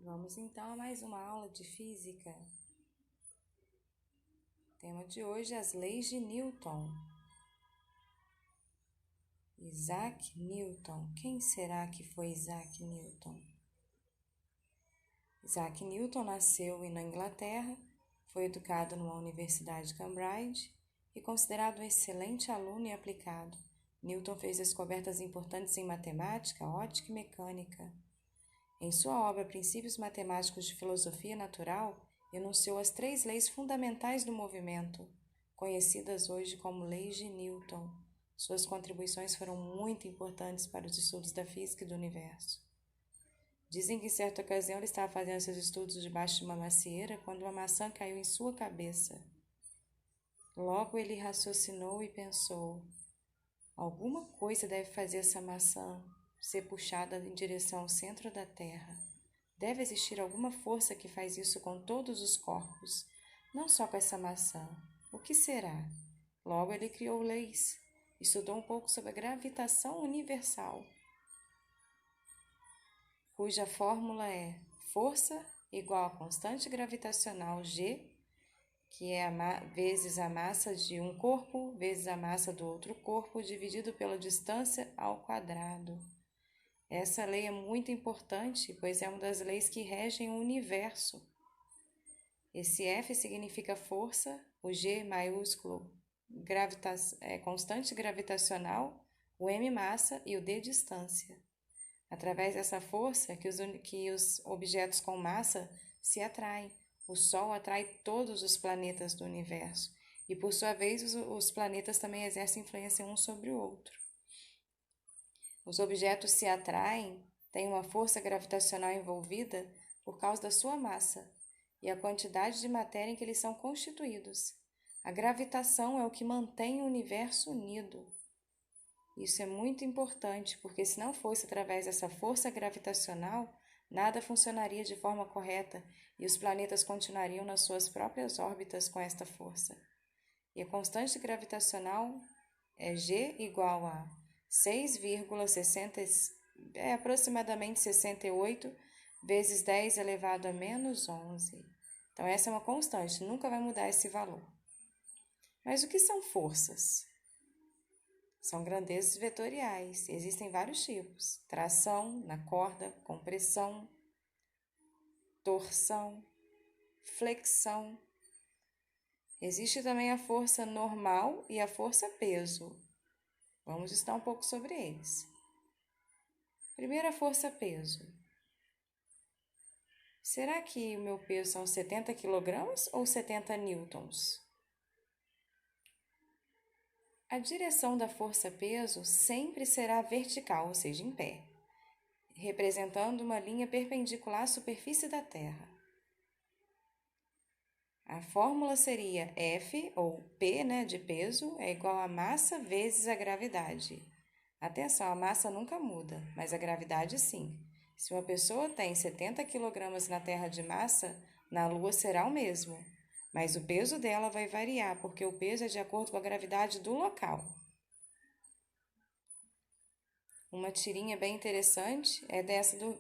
Vamos então a mais uma aula de física. O tema de hoje é as leis de Newton. Isaac Newton. Quem será que foi Isaac Newton? Isaac Newton nasceu na Inglaterra, foi educado numa universidade de Cambridge e considerado um excelente aluno e aplicado. Newton fez descobertas importantes em matemática, ótica e mecânica. Em sua obra Princípios Matemáticos de Filosofia Natural, enunciou as 3 leis fundamentais do movimento, conhecidas hoje como leis de Newton. Suas contribuições foram muito importantes para os estudos da física e do universo. Dizem que em certa ocasião ele estava fazendo seus estudos debaixo de uma macieira quando uma maçã caiu em sua cabeça. Logo ele raciocinou e pensou: alguma coisa deve fazer essa maçã ser puxada em direção ao centro da Terra. Deve existir alguma força que faz isso com todos os corpos, não só com essa maçã. O que será? Logo ele criou leis. Estudou um pouco sobre a gravitação universal, cuja fórmula é força igual a constante gravitacional G, que é vezes a massa de um corpo, vezes a massa do outro corpo, dividido pela distância ao quadrado. Essa lei é muito importante, pois é uma das leis que regem o universo. Esse F significa força, o G maiúsculo constante gravitacional, o M massa e o D distância. Através dessa força que os objetos com massa se atraem. O Sol atrai todos os planetas do universo e, por sua vez, os planetas também exercem influência um sobre o outro. Os objetos se atraem, têm uma força gravitacional envolvida por causa da sua massa e a quantidade de matéria em que eles são constituídos. A gravitação é o que mantém o universo unido. Isso é muito importante, porque se não fosse através dessa força gravitacional, nada funcionaria de forma correta e os planetas continuariam nas suas próprias órbitas com esta força. E a constante gravitacional é G igual a 6,60, aproximadamente 68 vezes 10 elevado a menos 11. Então, essa é uma constante, nunca vai mudar esse valor. Mas o que são forças? São grandezas vetoriais. Existem vários tipos: tração na corda, compressão, torção, flexão. Existe também a força normal e a força peso. Vamos estudar um pouco sobre eles. Primeiro, a força peso. Será que o meu peso são 70 kg ou 70 newtons? A direção da força-peso sempre será vertical, ou seja, em pé, representando uma linha perpendicular à superfície da Terra. A fórmula seria F, ou P, de peso, é igual a massa vezes a gravidade. Atenção, a massa nunca muda, mas a gravidade sim. Se uma pessoa tem 70 kg na Terra de massa, na Lua será o mesmo. Mas o peso dela vai variar, porque o peso é de acordo com a gravidade do local. Uma tirinha bem interessante é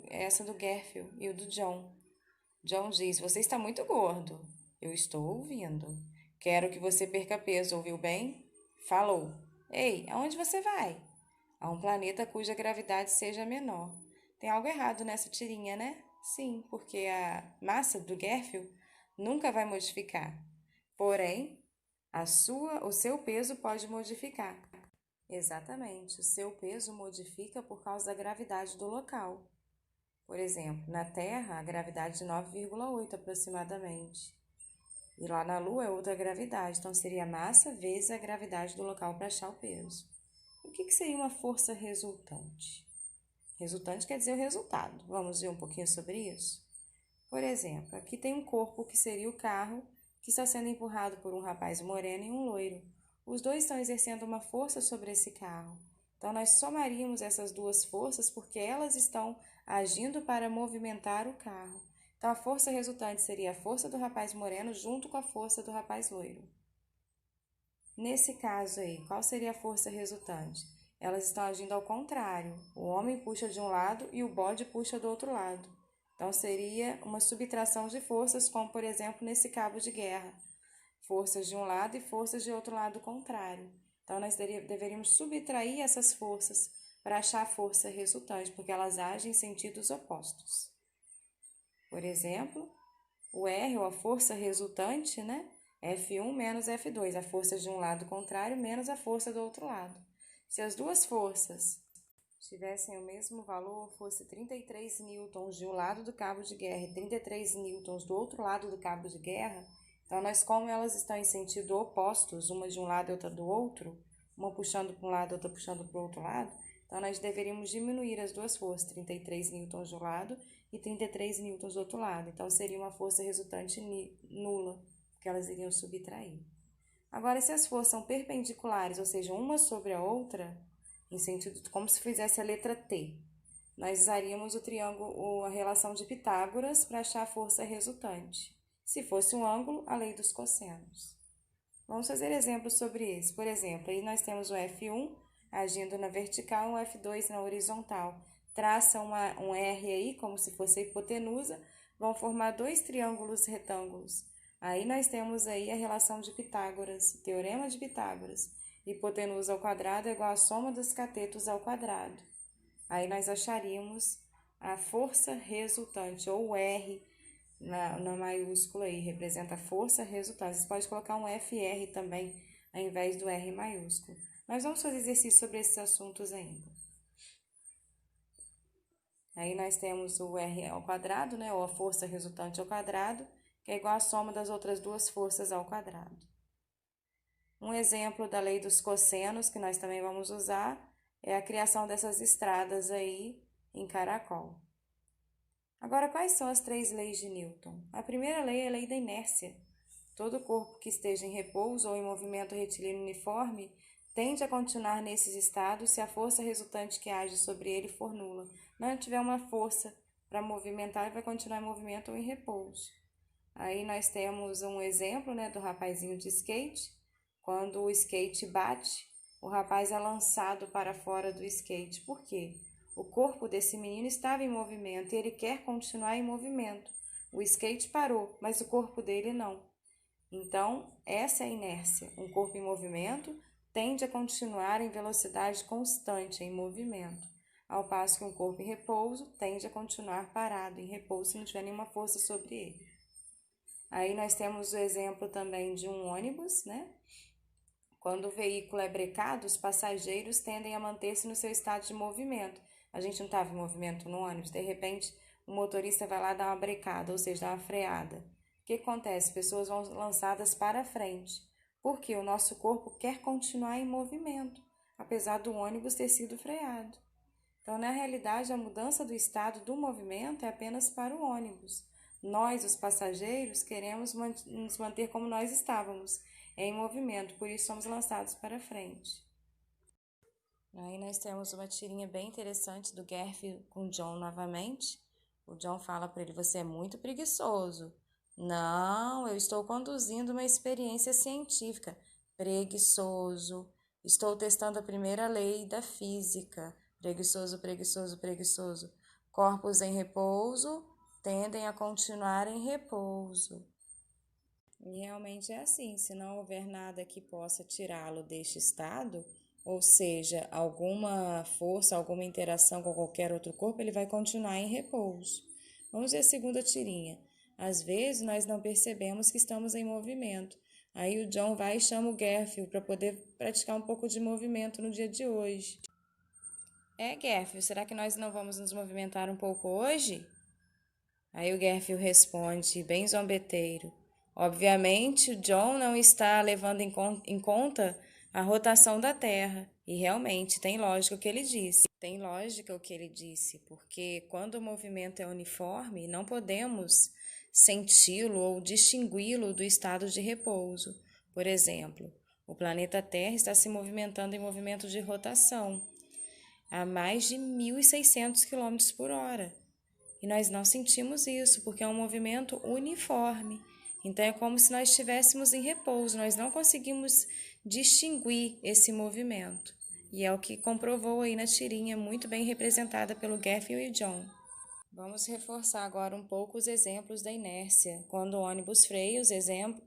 essa do Garfield e o do John. John diz: você está muito gordo. Eu estou ouvindo. Quero que você perca peso, ouviu bem? Falou. Ei, aonde você vai? A um planeta cuja gravidade seja menor. Tem algo errado nessa tirinha, né? Sim, porque a massa do Garfield nunca vai modificar. Porém, o seu peso pode modificar. Exatamente, o seu peso modifica por causa da gravidade do local. Por exemplo, na Terra, a gravidade é 9,8 aproximadamente. E lá na Lua é outra gravidade, então seria a massa vezes a gravidade do local para achar o peso. O que seria uma força resultante? Resultante quer dizer o resultado. Vamos ver um pouquinho sobre isso? Por exemplo, aqui tem um corpo que seria o carro, que está sendo empurrado por um rapaz moreno e um loiro. Os dois estão exercendo uma força sobre esse carro. Então, nós somaríamos essas duas forças porque elas estão agindo para movimentar o carro. Então, a força resultante seria a força do rapaz moreno junto com a força do rapaz loiro. Nesse caso aí, qual seria a força resultante? Elas estão agindo ao contrário. O homem puxa de um lado e o bode puxa do outro lado. Então, seria uma subtração de forças, como, por exemplo, nesse cabo de guerra. Forças de um lado e forças de outro lado contrário. Então, nós deveríamos subtrair essas forças para achar a força resultante, porque elas agem em sentidos opostos. Por exemplo, o R, ou a força resultante, né? F1 menos F2, a força de um lado contrário menos a força do outro lado. Se as duas forças tivessem o mesmo valor, fosse 33 newtons de um lado do cabo de guerra e 33 newtons do outro lado do cabo de guerra, então como elas estão em sentido opostos, uma de um lado e outra do outro, uma puxando para um lado, outra puxando para o outro lado, então nós deveríamos diminuir as duas forças, 33 newtons de um lado e 33 newtons do outro lado. Então seria uma força resultante nula, porque elas iriam subtrair. Agora, se as forças são perpendiculares, ou seja, uma sobre a outra, em sentido como se fizesse a letra T, nós usaríamos o triângulo, a relação de Pitágoras para achar a força resultante. Se fosse um ângulo, a lei dos cossenos. Vamos fazer exemplos sobre isso. Por exemplo, aí nós temos o F1 agindo na vertical e o F2 na horizontal. Traça um R aí, como se fosse a hipotenusa, vão formar dois triângulos retângulos. Aí nós temos aí a relação de Pitágoras, o teorema de Pitágoras. Hipotenusa ao quadrado é igual à soma dos catetos ao quadrado. Aí nós acharíamos a força resultante, ou o R na maiúscula aí, representa a força resultante. Você pode colocar um FR também, ao invés do R maiúsculo. Nós vamos fazer exercício sobre esses assuntos ainda. Aí nós temos o R ao quadrado, né, ou a força resultante ao quadrado, que é igual à soma das outras duas forças ao quadrado. Um exemplo da lei dos cossenos, que nós também vamos usar, é a criação dessas estradas aí em Caracol. Agora, quais são as 3 leis de Newton? A primeira lei é a lei da inércia. Todo corpo que esteja em repouso ou em movimento retilíneo uniforme tende a continuar nesses estados se a força resultante que age sobre ele for nula. Não tiver uma força para movimentar, ele vai continuar em movimento ou em repouso. Aí nós temos um exemplo, né, do rapazinho de skate. Quando o skate bate, o rapaz é lançado para fora do skate. Por quê? O corpo desse menino estava em movimento e ele quer continuar em movimento. O skate parou, mas o corpo dele não. Então, essa é a inércia. Um corpo em movimento tende a continuar em velocidade constante, em movimento, ao passo que um corpo em repouso tende a continuar parado, em repouso, se não tiver nenhuma força sobre ele. Aí nós temos o exemplo também de um ônibus, né? Quando o veículo é brecado, os passageiros tendem a manter-se no seu estado de movimento. A gente não estava em movimento no ônibus, de repente o motorista vai lá dar uma brecada, ou seja, dar uma freada. O que acontece? Pessoas vão lançadas para frente, porque o nosso corpo quer continuar em movimento, apesar do ônibus ter sido freado. Então, na realidade, a mudança do estado do movimento é apenas para o ônibus. Nós, os passageiros, queremos nos manter como nós estávamos, em movimento, por isso somos lançados para frente. Aí nós temos uma tirinha bem interessante do Garfield com o John novamente. O John fala para ele: você é muito preguiçoso. Não, eu estou conduzindo uma experiência científica. Preguiçoso. Estou testando a primeira lei da física. Preguiçoso, preguiçoso, preguiçoso. Corpos em repouso tendem a continuar em repouso. E realmente é assim, se não houver nada que possa tirá-lo deste estado, ou seja, alguma força, alguma interação com qualquer outro corpo, ele vai continuar em repouso. Vamos ver a segunda tirinha. Às vezes nós não percebemos que estamos em movimento. Aí o John vai e chama o Garfield para poder praticar um pouco de movimento no dia de hoje. Garfield, será que nós não vamos nos movimentar um pouco hoje? Aí o Garfield responde, bem zombeteiro: obviamente, o John não está levando em conta a rotação da Terra. E realmente tem lógica o que ele disse. Tem lógica o que ele disse, porque quando o movimento é uniforme, não podemos senti-lo ou distingui-lo do estado de repouso. Por exemplo, o planeta Terra está se movimentando em movimento de rotação a mais de 1.600 km por hora. E nós não sentimos isso, porque é um movimento uniforme. Então, é como se nós estivéssemos em repouso, nós não conseguimos distinguir esse movimento. E é o que comprovou aí na tirinha, muito bem representada pelo Garfield e John. Vamos reforçar agora um pouco os exemplos da inércia. Quando o ônibus freia,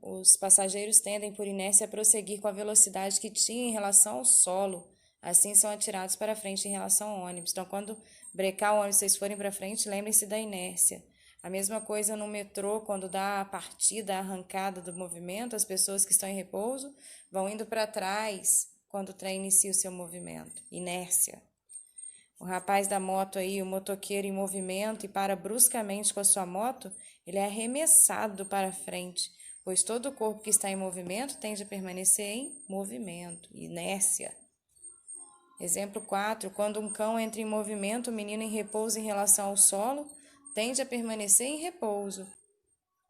os passageiros tendem por inércia a prosseguir com a velocidade que tinha em relação ao solo. Assim são atirados para frente em relação ao ônibus. Então, quando brecar o ônibus, vocês forem para frente, lembrem-se da inércia. A mesma coisa no metrô, quando dá a partida, a arrancada do movimento, as pessoas que estão em repouso vão indo para trás quando o trem inicia o seu movimento. Inércia. O rapaz da moto aí, o motoqueiro em movimento e para bruscamente com a sua moto, ele é arremessado para frente, pois todo o corpo que está em movimento tende a permanecer em movimento, inércia. Exemplo 4. Quando um cão entra em movimento, o menino em repouso em relação ao solo tende a permanecer em repouso.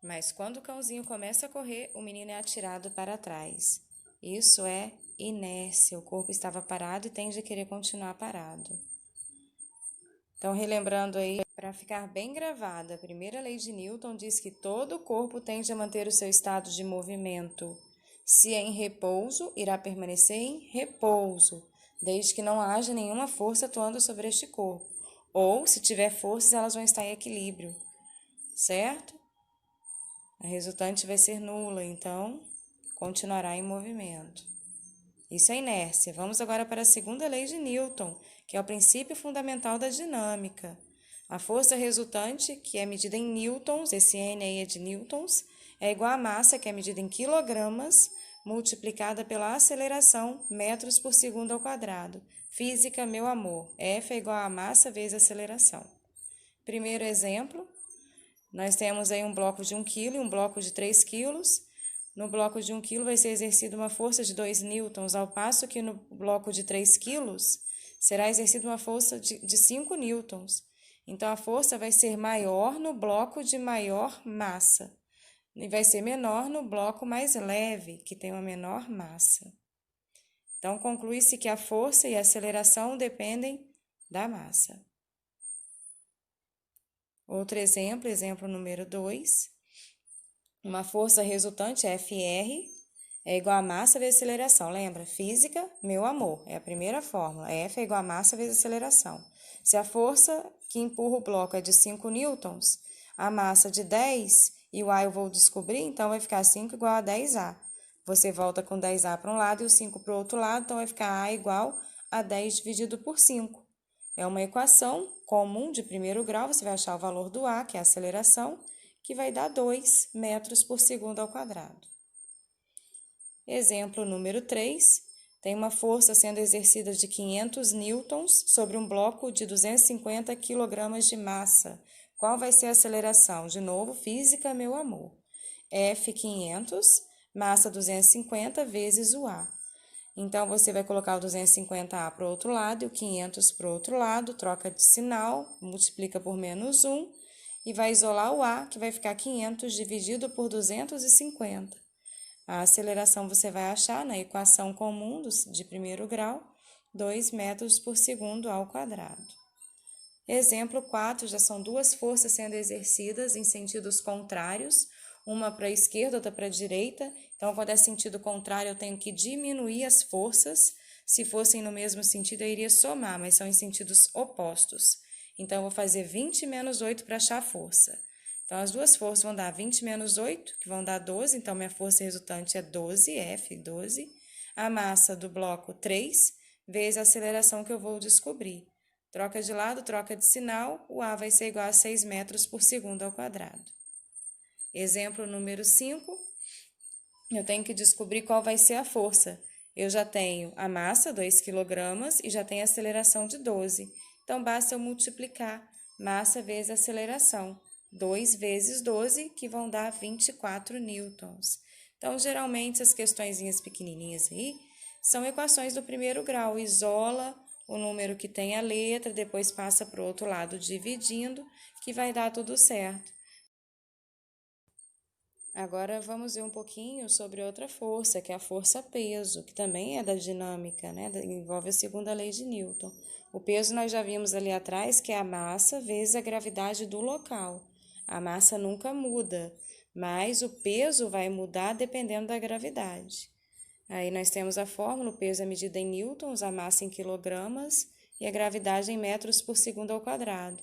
Mas quando o cãozinho começa a correr, o menino é atirado para trás. Isso é inércia. O corpo estava parado e tende a querer continuar parado. Então, relembrando aí, para ficar bem gravada, a primeira lei de Newton diz que todo o corpo tende a manter o seu estado de movimento. Se é em repouso, irá permanecer em repouso, desde que não haja nenhuma força atuando sobre este corpo. Ou, se tiver forças, elas vão estar em equilíbrio, certo? A resultante vai ser nula, então continuará em movimento. Isso é inércia. Vamos agora para a segunda lei de Newton, que é o princípio fundamental da dinâmica. A força resultante, que é medida em newtons, esse N aí é de newtons, é igual à massa, que é medida em quilogramas, multiplicada pela aceleração, metros por segundo ao quadrado. Física, meu amor. F é igual a massa vezes aceleração. Primeiro exemplo, nós temos aí um bloco de 1 kg e um bloco de 3 kg. No bloco de 1 kg vai ser exercida uma força de 2 newtons, ao passo que no bloco de 3 kg será exercida uma força de 5 newtons. Então, a força vai ser maior no bloco de maior massa e vai ser menor no bloco mais leve, que tem uma menor massa. Então, conclui-se que a força e a aceleração dependem da massa. Outro exemplo, exemplo número 2. Uma força resultante, Fr, é igual a massa vezes aceleração. Lembra? Física, meu amor, é a primeira fórmula. F é igual a massa vezes aceleração. Se a força que empurra o bloco é de 5 newtons, a massa de 10 e o A eu vou descobrir, então vai ficar 5 igual a 10A. Você volta com 10A para um lado e o 5 para o outro lado, então vai ficar A igual a 10 dividido por 5. É uma equação comum de primeiro grau, você vai achar o valor do A, que é a aceleração, que vai dar 2 metros por segundo ao quadrado. Exemplo número 3, tem uma força sendo exercida de 500 newtons sobre um bloco de 250 kg de massa. Qual vai ser a aceleração? De novo, física, meu amor. F 500, massa 250 vezes o A. Então, você vai colocar o 250A para o outro lado e o 500 para o outro lado, troca de sinal, multiplica por menos 1 e vai isolar o A, que vai ficar 500 dividido por 250. A aceleração você vai achar na equação comum de primeiro grau, 2 metros por segundo ao quadrado. Exemplo 4, já são duas forças sendo exercidas em sentidos contrários, uma para a esquerda, outra para a direita. Então, quando é sentido contrário, eu tenho que diminuir as forças. Se fossem no mesmo sentido, eu iria somar, mas são em sentidos opostos. Então, eu vou fazer 20 menos 8 para achar a força. Então, as duas forças vão dar 20 menos 8, que vão dar 12. Então, minha força resultante é 12, F, 12. A massa do bloco, 3, vezes a aceleração que eu vou descobrir. Troca de lado, troca de sinal, o A vai ser igual a 6 metros por segundo ao quadrado. Exemplo número 5, eu tenho que descobrir qual vai ser a força. Eu já tenho a massa, 2 kg, e já tenho a aceleração de 12. Então, basta eu multiplicar massa vezes aceleração. 2 vezes 12, que vão dar 24 newtons. Então, geralmente, as questõezinhas pequenininhas aí são equações do primeiro grau. Isola o número que tem a letra, depois passa para o outro lado dividindo, que vai dar tudo certo. Agora vamos ver um pouquinho sobre outra força, que é a força-peso, que também é da dinâmica, né? Envolve a segunda lei de Newton. O peso nós já vimos ali atrás, que é a massa vezes a gravidade do local. A massa nunca muda, mas o peso vai mudar dependendo da gravidade. Aí nós temos a fórmula, o peso é medido em newtons, a massa em quilogramas e a gravidade em metros por segundo ao quadrado.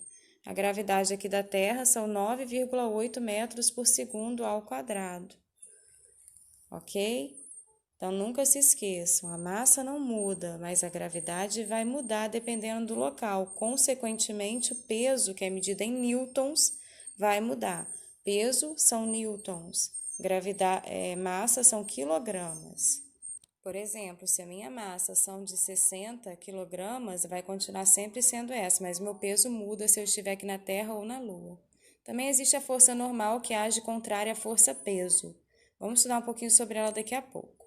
A gravidade aqui da Terra são 9,8 metros por segundo ao quadrado. Ok? Então, nunca se esqueçam, a massa não muda, mas a gravidade vai mudar dependendo do local. Consequentemente, o peso, que é medido em newtons, vai mudar. Peso são newtons, massa são quilogramas. Por exemplo, se a minha massa são de 60 quilogramas, vai continuar sempre sendo essa, mas meu peso muda se eu estiver aqui na Terra ou na Lua. Também existe a força normal, que age contrária à força-peso. Vamos estudar um pouquinho sobre ela daqui a pouco.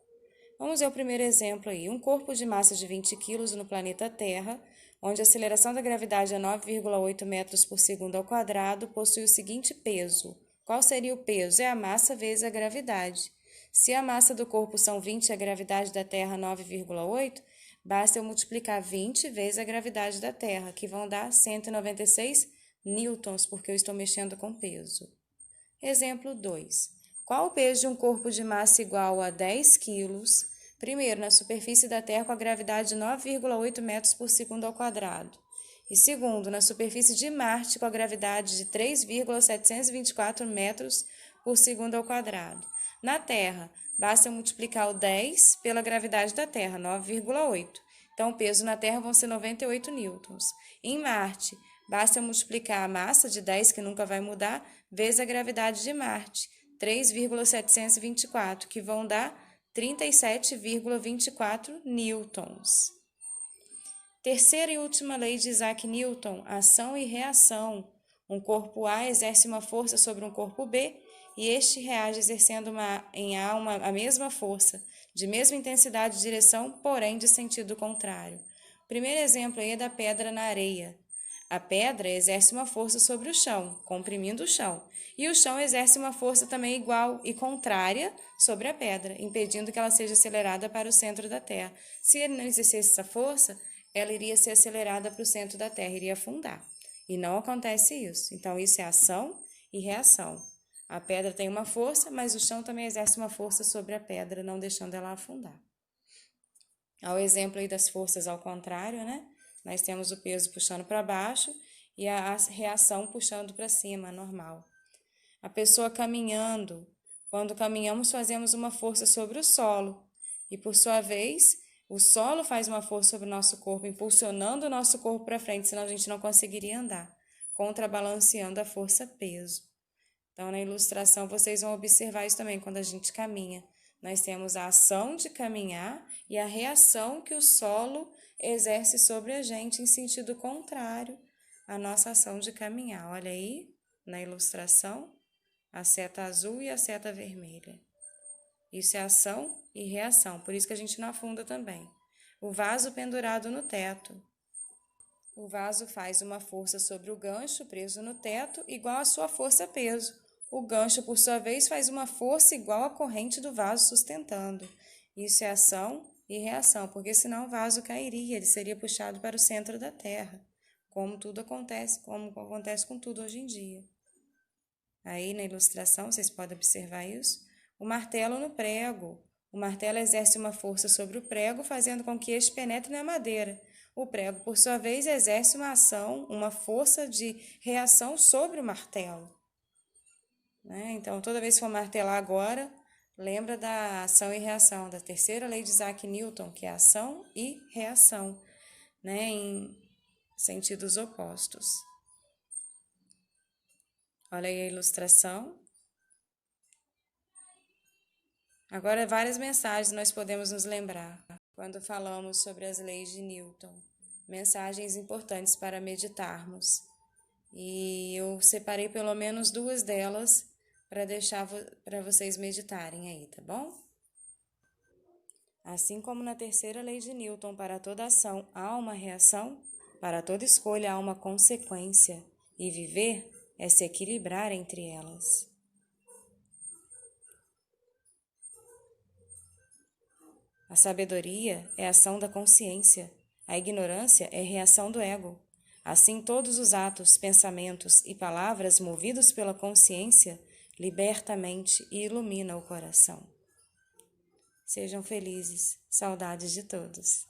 Vamos ver o primeiro exemplo aí. Um corpo de massa de 20 quilos no planeta Terra, onde a aceleração da gravidade é 9,8 metros por segundo ao quadrado, possui o seguinte peso. Qual seria o peso? É a massa vezes a gravidade. Se a massa do corpo são 20 e a gravidade da Terra 9,8, basta eu multiplicar 20 vezes a gravidade da Terra, que vão dar 196 newtons, porque eu estou mexendo com peso. Exemplo 2. Qual o peso de um corpo de massa igual a 10 quilos? Primeiro, na superfície da Terra com a gravidade de 9,8 metros por segundo ao quadrado. E segundo, na superfície de Marte com a gravidade de 3,724 metros por segundo ao quadrado. Na Terra, basta multiplicar o 10 pela gravidade da Terra, 9,8. Então, o peso na Terra vão ser 98 newtons. Em Marte, basta multiplicar a massa de 10, que nunca vai mudar, vezes a gravidade de Marte, 3,724, que vão dar 37,24 newtons. Terceira e última lei de Isaac Newton, ação e reação. Um corpo A exerce uma força sobre um corpo B e este reage exercendo em A a mesma força, de mesma intensidade e direção, porém de sentido contrário. O primeiro exemplo aí é da pedra na areia. A pedra exerce uma força sobre o chão, comprimindo o chão, e o chão exerce uma força também igual e contrária sobre a pedra, impedindo que ela seja acelerada para o centro da Terra. Se ele não exercesse essa força, ela iria ser acelerada para o centro da Terra, iria afundar. E não acontece isso. Então, isso é ação e reação. A pedra tem uma força, mas o chão também exerce uma força sobre a pedra, não deixando ela afundar. Ao exemplo aí das forças ao contrário, né? Nós temos o peso puxando para baixo e a reação puxando para cima, normal. A pessoa caminhando. Quando caminhamos, fazemos uma força sobre o solo. E, por sua vez, o solo faz uma força sobre o nosso corpo, impulsionando o nosso corpo para frente, senão a gente não conseguiria andar, contrabalanceando a força-peso. Então, na ilustração, vocês vão observar isso também quando a gente caminha. Nós temos a ação de caminhar e a reação que o solo exerce sobre a gente em sentido contrário à nossa ação de caminhar. Olha aí, na ilustração, a seta azul e a seta vermelha. Isso é ação e reação, por isso que a gente não afunda também. O vaso pendurado no teto. O vaso faz uma força sobre o gancho preso no teto igual à sua força-peso. O gancho, por sua vez, faz uma força igual à corrente do vaso sustentando. Isso é ação e reação, porque senão o vaso cairia, ele seria puxado para o centro da Terra, como acontece com tudo hoje em dia. Aí na ilustração vocês podem observar isso. O martelo no prego. O martelo exerce uma força sobre o prego, fazendo com que este penetre na madeira. O prego, por sua vez, exerce uma ação, uma força de reação sobre o martelo. Então, toda vez que for martelar agora, lembra da ação e reação, da terceira lei de Isaac Newton, que é ação e reação, em sentidos opostos. Olha aí a ilustração. Agora, várias mensagens nós podemos nos lembrar quando falamos sobre as leis de Newton. Mensagens importantes para meditarmos. E eu separei pelo menos 2 delas para deixar para vocês meditarem aí, tá bom? Assim como na terceira lei de Newton, para toda ação há uma reação, para toda escolha há uma consequência, e viver é se equilibrar entre elas. A sabedoria é ação da consciência, a ignorância é reação do ego. Assim, todos os atos, pensamentos e palavras movidos pela consciência liberta a mente e ilumina o coração. Sejam felizes. Saudades de todos.